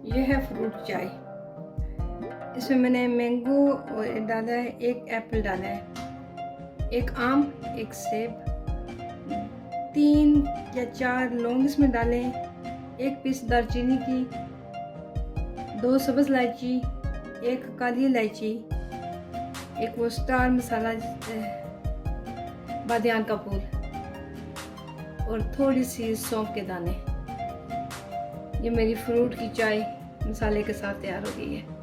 ये है फ्रूट चाय। इसमें मैंने मैंगो डाला है, एक एप्पल डाला है, एक आम, एक सेब, 3 या 4 लौंग इसमें डालें, एक पीस दालचीनी की, 2 सब्ज़ इलायची, एक काली इलायची, एक वो स्टार मसाला बादियान का फूल और थोड़ी सी सौंफ के दाने। ये मेरी फ्रूट की चाय मसाले के साथ तैयार हो गई है।